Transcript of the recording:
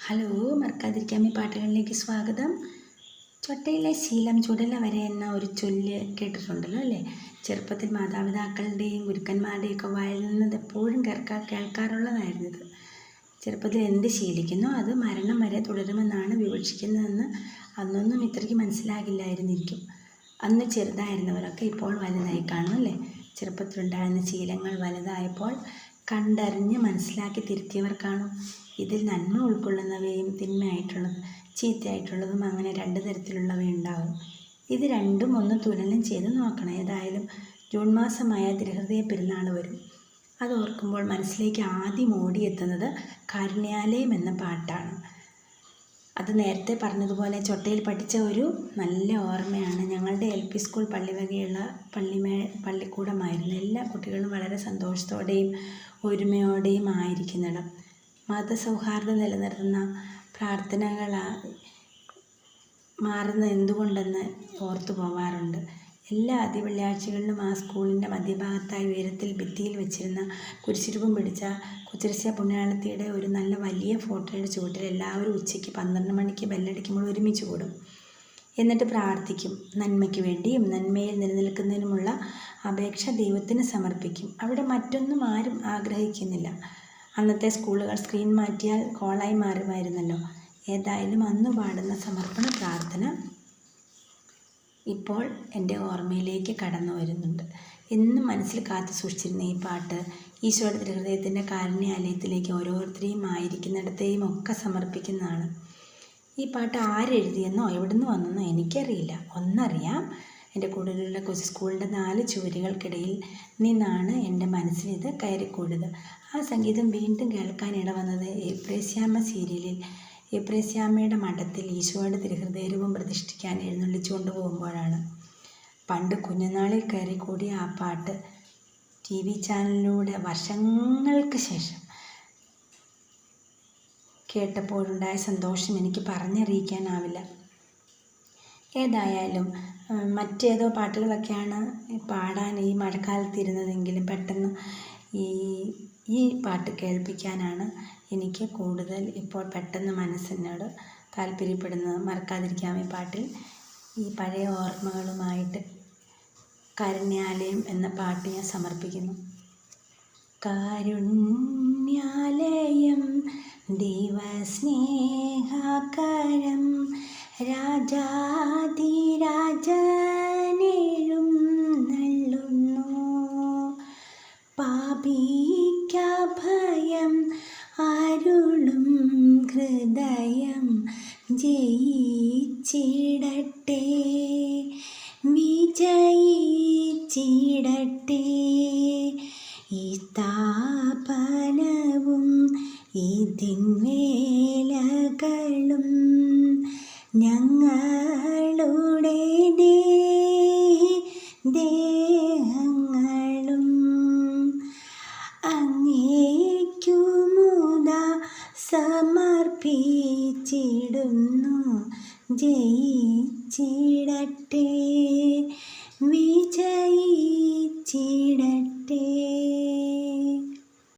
Hello, മറക്കാതിരിക്കാമി പാട്ടുകളിലേക്ക് സ്വാഗതം. ചൊട്ടയിലെ ശീലം ചുടല വരെ എന്ന ഒരു ചൊല്ല് കേട്ടിട്ടുണ്ടല്ലോ അല്ലേ? ചെറുപ്പത്തിൽ മാതാപിതാക്കളുടെയും ഗുരുക്കന്മാരുടെയൊക്കെ വായിൽ നിന്നത് എപ്പോഴും കേൾക്കാറുള്ളതായിരുന്നു ഇത്. ചെറുപ്പത്തിൽ എന്ത് ശീലിക്കുന്നോ അത് മരണം വരെ തുടരുമെന്നാണ് വിവക്ഷിക്കുന്നതെന്ന് അന്നൊന്നും ഇത്രയ്ക്ക് മനസ്സിലാകില്ലായിരുന്നിരിക്കും. അന്ന് ചെറുതായിരുന്നവരൊക്കെ ഇപ്പോൾ വലുതായി കാണും അല്ലേ? ചെറുപ്പത്തിലുണ്ടായിരുന്ന ശീലങ്ങൾ വലുതായപ്പോൾ കണ്ടറിഞ്ഞ് മനസ്സിലാക്കി തിരുത്തിയവർ കാണും. ഇതിൽ നന്മ ഉൾക്കൊള്ളുന്നവയും തിന്മയായിട്ടുള്ളതും ചീത്തയായിട്ടുള്ളതും അങ്ങനെ രണ്ട് തരത്തിലുള്ളവയുണ്ടാകും. ഇത് രണ്ടും ഒന്ന് തുലനം ചെയ്ത് നോക്കണം. ഏതായാലും ജൂൺ മാസമായ തിരുഹൃദയ പെരുന്നാൾ വരും. അത് ഓർക്കുമ്പോൾ മനസ്സിലേക്ക് ആദ്യം ഓടിയെത്തുന്നത് കാരുണ്യാലയം എന്ന പാട്ടാണ്. അത് നേരത്തെ പറഞ്ഞതുപോലെ ചൊട്ടയിൽ പഠിച്ച ഒരു നല്ല ഓർമ്മയാണ്. ഞങ്ങളുടെ LP സ്കൂൾ പള്ളിവകയുള്ള പള്ളിക്കൂടമായിരുന്നു. എല്ലാ കുട്ടികളും വളരെ സന്തോഷത്തോടെയും ഒരുമയോടെയും ആയിരിക്കുന്നിടം. മതസൗഹാർദ്ദം നിലനിർത്തുന്ന പ്രാർത്ഥനകളായി മാറുന്നത് എന്തുകൊണ്ടെന്ന് ഓർത്തു പോവാറുണ്ട്. എല്ലാ ആദ്യ വെള്ളിയാഴ്ചകളിലും ആ സ്കൂളിൻ്റെ മധ്യഭാഗത്തായി ഉയരത്തിൽ ഭിത്തിയിൽ വെച്ചിരുന്ന കുരിശുരൂപം പിടിച്ച കുരിശ പുണ്യാളത്തിയുടെ ഒരു നല്ല വലിയ ഫോട്ടോയുടെ ചുവട്ടിൽ എല്ലാവരും ഉച്ചയ്ക്ക് 12 മണിക്ക് ബെല്ലടിക്കുമ്പോൾ ഒരുമിച്ച് കൂടും. എന്നിട്ട് പ്രാർത്ഥിക്കും. നന്മയ്ക്ക് വേണ്ടിയും നന്മയിൽ നിലനിൽക്കുന്നതിനുമുള്ള അപേക്ഷ ദൈവത്തിന് സമർപ്പിക്കും. അവിടെ മറ്റൊന്നും ആരും ആഗ്രഹിക്കുന്നില്ല. അന്നത്തെ സ്കൂളുകൾ സ്ക്രീൻ മാറ്റിയാൽ കോളായി മാറുമായിരുന്നല്ലോ. ഏതായാലും അന്ന് പാടുന്ന സമർപ്പണ പ്രാർത്ഥന ഇപ്പോൾ എൻ്റെ ഓർമ്മയിലേക്ക് കടന്നു വരുന്നുണ്ട്. എന്നും മനസ്സിൽ കാത്തു സൂക്ഷിച്ചിരുന്ന ഈ പാട്ട് ഈശോയുടെ തിരുഹൃദയത്തിൻ്റെ കാരുണ്യാലയത്തിലേക്ക് ഓരോരുത്തരെയും ആയിരിക്കുന്നിടത്തെയും ഒക്കെ സമർപ്പിക്കുന്നതാണ്. ഈ പാട്ട് ആരെഴുതിയെന്നോ എവിടുന്ന് വന്നെന്നോ എനിക്കറിയില്ല. ഒന്നറിയാം, എൻ്റെ കൂടുതലുള്ള കൊച്ചു സ്കൂളിൻ്റെ 4 ചുവരുകൾക്കിടയിൽ നിന്നാണ് എൻ്റെ മനസ്സിൽ ഇത് കയറിക്കൂടിയത്. ആ സംഗീതം വീണ്ടും കേൾക്കാനിട വന്നത് എപ്രേസ്യാമ്മ സീരിയലിൽ എപ്രേസ്യാമ്മയുടെ മഠത്തിൽ ഈശോയുടെ തിരുഹൃദയരൂപം പ്രതിഷ്ഠിക്കാൻ എഴുന്നള്ളിച്ചു കൊണ്ടുപോകുമ്പോഴാണ്. പണ്ട് കുഞ്ഞുനാളിൽ കയറിക്കൂടിയ ആ പാട്ട് TV ചാനലിലൂടെ വർഷങ്ങൾക്ക് ശേഷം കേട്ടപ്പോഴുണ്ടായ സന്തോഷം എനിക്ക് പറഞ്ഞറിയിക്കാനാവില്ല. ഏതായാലും മറ്റേതോ പാട്ടുകളൊക്കെയാണ് പാടാൻ ഈ മഴക്കാലത്തിരുന്നതെങ്കിലും പെട്ടെന്ന് ഈ പാട്ട് കേൾപ്പിക്കാനാണ് എനിക്ക് കൂടുതൽ ഇപ്പോൾ പെട്ടെന്ന് മനസ്സിനോട് താല്പര്യപ്പെടുന്നത്. മറക്കാതിരിക്കാം ഈ പാട്ടിൽ ഈ പഴയ ഓർമ്മകളുമായിട്ട് കാരുണ്യാലയം എന്ന പാട്ട് ഞാൻ സമർപ്പിക്കുന്നു. കാരുണ്യാലയം ദൈവസ്നേഹകരം രാജാധിരാജനെഴും നള്ളുന്നു പാപിക്കഭയം അരുളും ഹൃദയം ജയിച്ചിടട്ടെ വിജയിച്ചിടട്ടെ ഈ സ്ഥാപനവും ഇതിൻവേലകളും ഞങ്ങളുടെ ദേഹങ്ങളും അങ്ങേക്കുമുദാ സമർപ്പിച്ചിടുന്നു ജയിച്ചിടട്ടെ വിജയിച്ചിടട്ടെ.